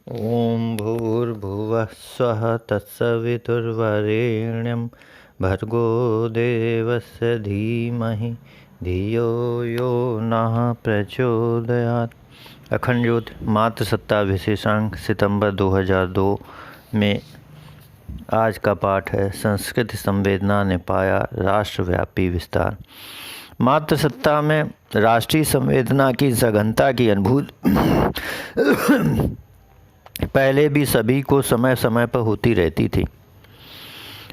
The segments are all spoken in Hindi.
ॐ भूर्भुवः स्वः तत्सवितुर्वरेण्यं भर्गो देवस्य धीमहि धियो यो नः प्रचोदयात्। अखंड ज्योति मातृसत्ता विशेषांक सितंबर 2002 में आज का पाठ है। संस्कृति संवेदना ने पाया राष्ट्रव्यापी विस्तार। मातृसत्ता में राष्ट्रीय संवेदना की सघनता की अनुभूति पहले भी सभी को समय समय पर होती रहती थी।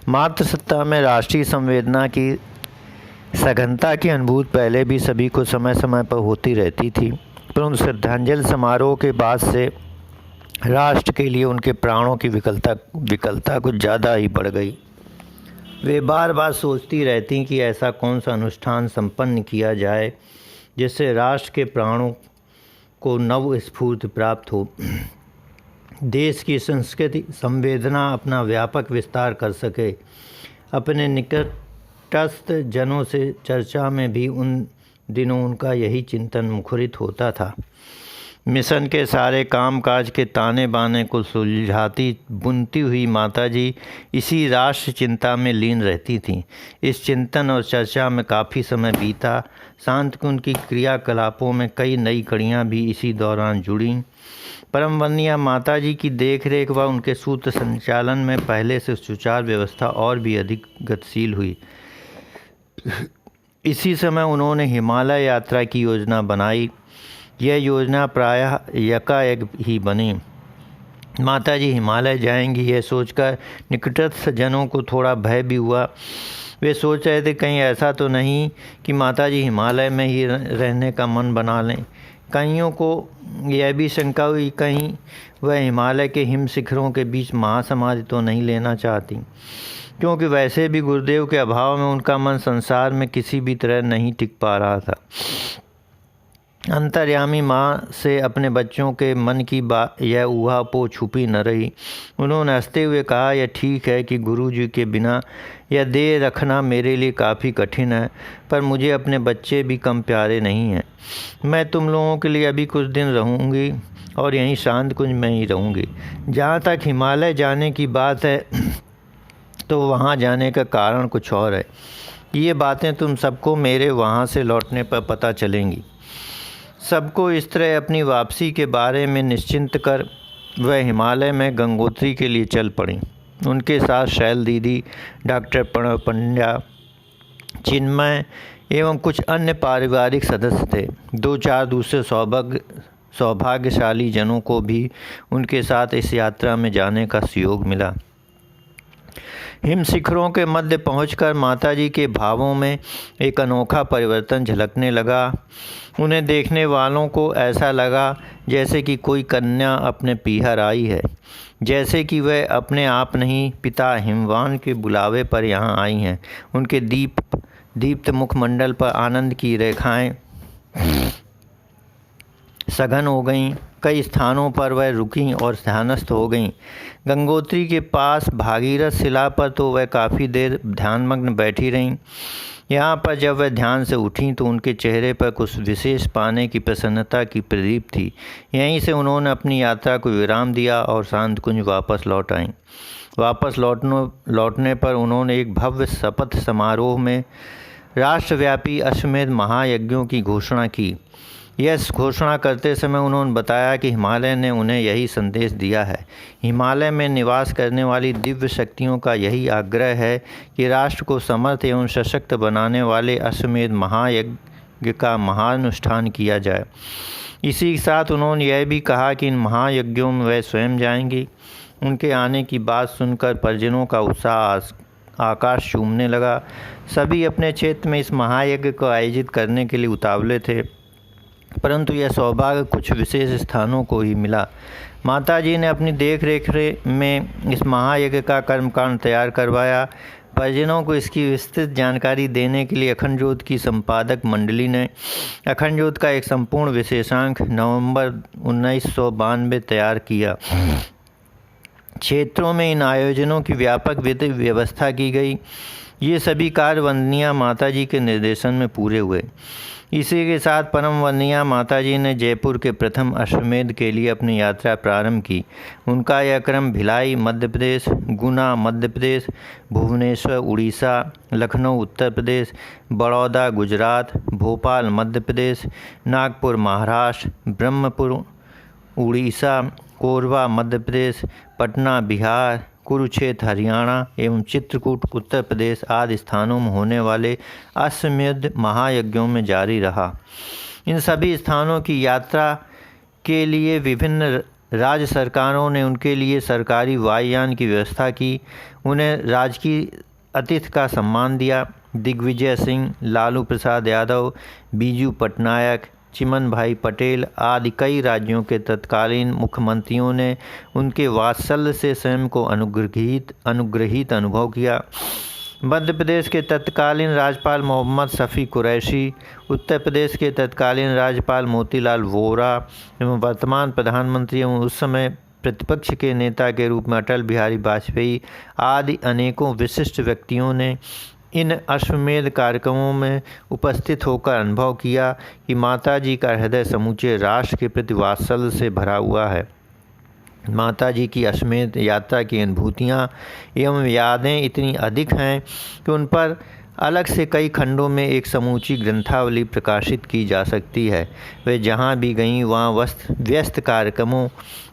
मातृसत्ता में राष्ट्रीय संवेदना की सघनता की अनुभूति पहले भी सभी को समय समय पर होती रहती थी, परंतु श्रद्धांजलि समारोह के बाद से राष्ट्र के लिए उनके प्राणों की विकलता कुछ ज़्यादा ही बढ़ गई। वे बार बार सोचती रहती कि ऐसा कौन सा अनुष्ठान संपन्न किया जाए जिससे राष्ट्र के प्राणों को नव स्फूर्ति प्राप्त हो, देश की संस्कृति संवेदना अपना व्यापक विस्तार कर सके। अपने निकटस्थ जनों से चर्चा में भी उन दिनों उनका यही चिंतन मुखरित होता था। मिशन के सारे कामकाज के ताने बाने को सुलझाती बुनती हुई माताजी इसी राष्ट्र चिंता में लीन रहती थीं। इस चिंतन और चर्चा में काफ़ी समय बीता। शांतिकुंज की क्रियाकलापों में कई नई कड़ियाँ भी इसी दौरान जुड़ीं। परम वंदनीय माताजी की देखरेख व उनके सूत्र संचालन में पहले से सुचारू व्यवस्था और भी अधिक गतिशील हुई। इसी समय उन्होंने हिमालय यात्रा की योजना बनाई। यह योजना प्रायः यकायक ही बनी। माताजी हिमालय जाएंगी यह सोचकर निकटस्थ जनों को थोड़ा भय भी हुआ। वे सोच रहे थे कहीं ऐसा तो नहीं कि माताजी हिमालय में ही रहने का मन बना लें। कईयों को यह भी शंका हुई कहीं वह हिमालय के हिम शिखरों के बीच महासमाधि तो नहीं लेना चाहती, क्योंकि वैसे भी गुरुदेव के अभाव में उनका मन संसार में किसी भी तरह नहीं टिक पा रहा था। अंतर्यामी माँ से अपने बच्चों के मन की बात यह ऊहापोह छुपी न रही। उन्होंने हंसते हुए कहा, यह ठीक है कि गुरुजी के बिना यह देह रखना मेरे लिए काफ़ी कठिन है, पर मुझे अपने बच्चे भी कम प्यारे नहीं हैं। मैं तुम लोगों के लिए अभी कुछ दिन रहूँगी और यहीं शांतिकुंज में ही रहूँगी। जहाँ तक हिमालय जाने की बात है तो वहाँ जाने का कारण कुछ और है। ये बातें तुम सबको मेरे वहाँ से लौटने पर पता चलेंगी। सबको इस तरह अपनी वापसी के बारे में निश्चिंत कर वह हिमालय में गंगोत्री के लिए चल पड़ी। उनके साथ शैल दीदी, डॉक्टर प्रणव पंड्या, चिन्मय एवं कुछ अन्य पारिवारिक सदस्य थे। दो चार दूसरे सौभाग्यशाली जनों को भी उनके साथ इस यात्रा में जाने का सुयोग मिला। हिम शिखरों के मध्य पहुंचकर माताजी के भावों में एक अनोखा परिवर्तन झलकने लगा। उन्हें देखने वालों को ऐसा लगा जैसे कि कोई कन्या अपने पीहर आई है, जैसे कि वह अपने आप नहीं पिता हिमवान के बुलावे पर यहाँ आई हैं। उनके दीप्त मुखमंडल पर आनंद की रेखाएं सघन हो गईं। कई स्थानों पर वह रुकीं और ध्यानस्थ हो गईं। गंगोत्री के पास भागीरथ शिला पर तो वह काफ़ी देर ध्यानमग्न बैठी रहीं। यहाँ पर जब वह ध्यान से उठीं तो उनके चेहरे पर कुछ विशेष पाने की प्रसन्नता की प्रदीप थी। यहीं से उन्होंने अपनी यात्रा को विराम दिया और शांतिकुंज वापस लौट आईं। वापस लौटने पर उन्होंने एक भव्य शपथ समारोह में राष्ट्रव्यापी अश्वमेध महायज्ञों की घोषणा की। यह घोषणा करते समय उन्होंने बताया कि हिमालय ने उन्हें यही संदेश दिया है। हिमालय में निवास करने वाली दिव्य शक्तियों का यही आग्रह है कि राष्ट्र को समर्थ एवं सशक्त बनाने वाले अश्वमेध महायज्ञ का महानुष्ठान किया जाए। इसी के साथ उन्होंने यह भी कहा कि इन महायज्ञों में वह स्वयं जाएंगी। उनके आने की बात सुनकर परिजनों का उत्साह आकाश चूमने लगा। सभी अपने क्षेत्र में इस महायज्ञ को आयोजित करने के लिए उतावले थे, परंतु यह सौभाग्य कुछ विशेष स्थानों को ही मिला। माताजी ने अपनी देखरेख में इस महायज्ञ का कर्मकांड तैयार करवाया। परिजनों को इसकी विस्तृत जानकारी देने के लिए अखंड ज्योति की संपादक मंडली ने अखंड ज्योति का एक संपूर्ण विशेषांक नवंबर 1992 तैयार किया। क्षेत्रों में इन आयोजनों की व्यापक विधि व्यवस्था की गई। ये सभी कार्य वंदनीय माता जी के निर्देशन में पूरे हुए। इसी के साथ परम वंदनीय माता जी ने जयपुर के प्रथम अश्वमेध के लिए अपनी यात्रा प्रारंभ की। उनका यह क्रम भिलाई मध्य प्रदेश, गुना मध्य प्रदेश, भुवनेश्वर उड़ीसा, लखनऊ उत्तर प्रदेश, बड़ौदा गुजरात, भोपाल मध्य प्रदेश, नागपुर महाराष्ट्र, ब्रह्मपुर उड़ीसा, कोरबा मध्य प्रदेश, पटना बिहार, कुरुक्षेत्र हरियाणा एवं चित्रकूट उत्तर प्रदेश आदि स्थानों में होने वाले अश्वमेध महायज्ञों में जारी रहा। इन सभी स्थानों की यात्रा के लिए विभिन्न राज्य सरकारों ने उनके लिए सरकारी वायुयान की व्यवस्था की, उन्हें राजकीय अतिथि का सम्मान दिया। दिग्विजय सिंह, लालू प्रसाद यादव, बीजू पटनायक, चिमन भाई पटेल आदि कई राज्यों के तत्कालीन मुख्यमंत्रियों ने उनके वात्सल्य से स्वयं को अनुग्रहित अनुभव किया। मध्य प्रदेश के तत्कालीन राज्यपाल मोहम्मद शफी कुरैशी, उत्तर प्रदेश के तत्कालीन राज्यपाल मोतीलाल वोरा एवं वर्तमान प्रधानमंत्री एवं उस समय प्रतिपक्ष के नेता के रूप में अटल बिहारी वाजपेयी आदि अनेकों विशिष्ट व्यक्तियों ने इन अश्वमेध कार्यक्रमों में उपस्थित होकर अनुभव किया कि माता जी का हृदय समूचे राष्ट्र के प्रति वात्सल्य से भरा हुआ है। माता जी की अश्वमेध यात्रा की अनुभूतियाँ एवं यादें इतनी अधिक हैं कि उन पर अलग से कई खंडों में एक समूची ग्रंथावली प्रकाशित की जा सकती है। वे जहाँ भी गईं वहाँ व्यस्त कार्यक्रमों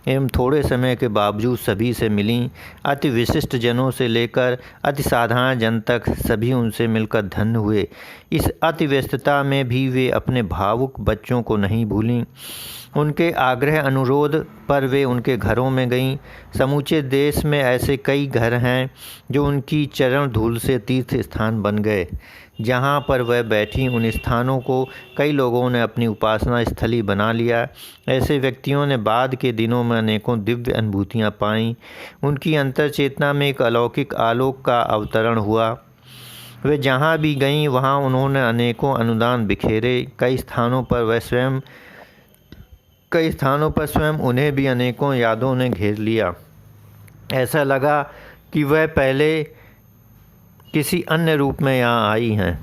एवं थोड़े समय के बावजूद सभी से मिलीं। अति विशिष्ट जनों से लेकर अति साधारण जन तक सभी उनसे मिलकर धन्य हुए। इस अति व्यस्तता में भी वे अपने भावुक बच्चों को नहीं भूलीं। उनके आग्रह अनुरोध पर वे उनके घरों में गईं। समूचे देश में ऐसे कई घर हैं जो उनकी चरण धूल से तीर्थ स्थान बन गए। जहाँ पर वह बैठी उन स्थानों को कई लोगों ने अपनी उपासना स्थली बना लिया। ऐसे व्यक्तियों ने बाद के दिनों में अनेकों दिव्य अनुभूतियाँ पाईं। उनकी अंतर चेतना में एक अलौकिक आलोक का अवतरण हुआ। वे जहाँ भी गईं वहाँ उन्होंने अनेकों अनुदान बिखेरे। कई स्थानों पर स्वयं उन्हें भी अनेकों यादों ने घेर लिया। ऐसा लगा कि वह पहले किसी अन्य रूप में यहाँ आई हैं।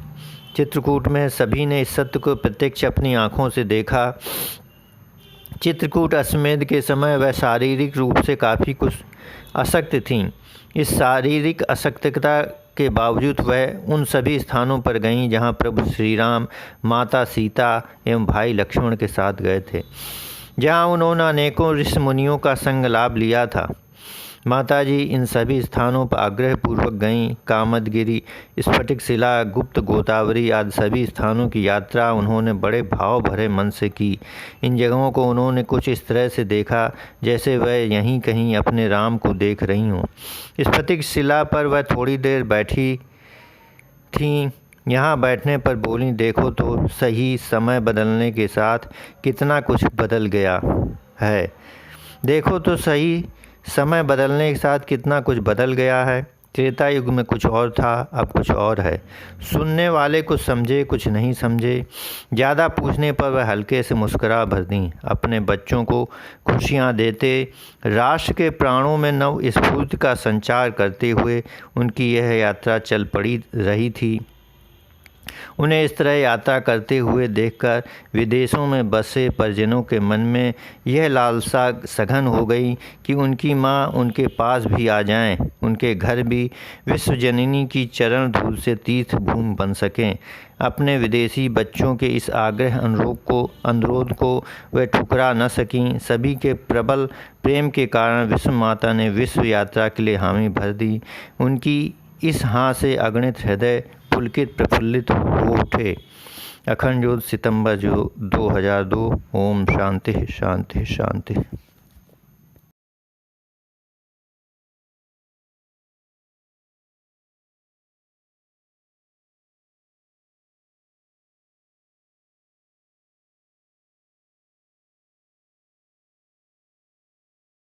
चित्रकूट में सभी ने इस सत्य को प्रत्यक्ष अपनी आँखों से देखा। चित्रकूट अश्वमेध के समय वह शारीरिक रूप से काफ़ी कुछ अशक्त थीं। इस शारीरिक अशक्तता के बावजूद वह उन सभी स्थानों पर गईं जहाँ प्रभु श्री राम, माता सीता एवं भाई लक्ष्मण के साथ गए थे, जहाँ उन्होंने अनेकों ऋषि मुनियों का संग लाभ लिया था। माताजी इन सभी स्थानों पर आग्रहपूर्वक गईं। कामदगिरी, स्फटिक शिला, गुप्त गोदावरी आदि सभी स्थानों की यात्रा उन्होंने बड़े भाव भरे मन से की। इन जगहों को उन्होंने कुछ इस तरह से देखा जैसे वह यहीं कहीं अपने राम को देख रही हों। स्फटिक शिला पर वह थोड़ी देर बैठी थीं। यहाँ बैठने पर बोली, देखो तो सही, समय बदलने के साथ कितना कुछ बदल गया है। देखो तो सही, समय बदलने के साथ कितना कुछ बदल गया है। त्रेता युग में कुछ और था, अब कुछ और है। सुनने वाले कुछ समझे, कुछ नहीं समझे। ज़्यादा पूछने पर वह हल्के से मुस्कुरा भर दी। अपने बच्चों को खुशियाँ देते, राष्ट्र के प्राणों में नव स्फूर्ति का संचार करते हुए उनकी यह यात्रा चल पड़ी रही थी। उन्हें इस तरह यात्रा करते हुए देखकर विदेशों में बसे परिजनों के मन में यह लालसा सघन हो गई कि उनकी माँ उनके पास भी आ जाएं, उनके घर भी विश्वजननी की चरण धूल से तीर्थ भूमि बन सकें। अपने विदेशी बच्चों के इस आग्रह अनुरोध को वे ठुकरा न सकीं। सभी के प्रबल प्रेम के कारण विश्व माता ने विश्व यात्रा के लिए हामी भर दी। उनकी इस हाँ से अगणित हृदय पुलकित प्रफुल्लित हो उठे। अखंड ज्योति सितंबर 2002। ओम शांति शांति शांति।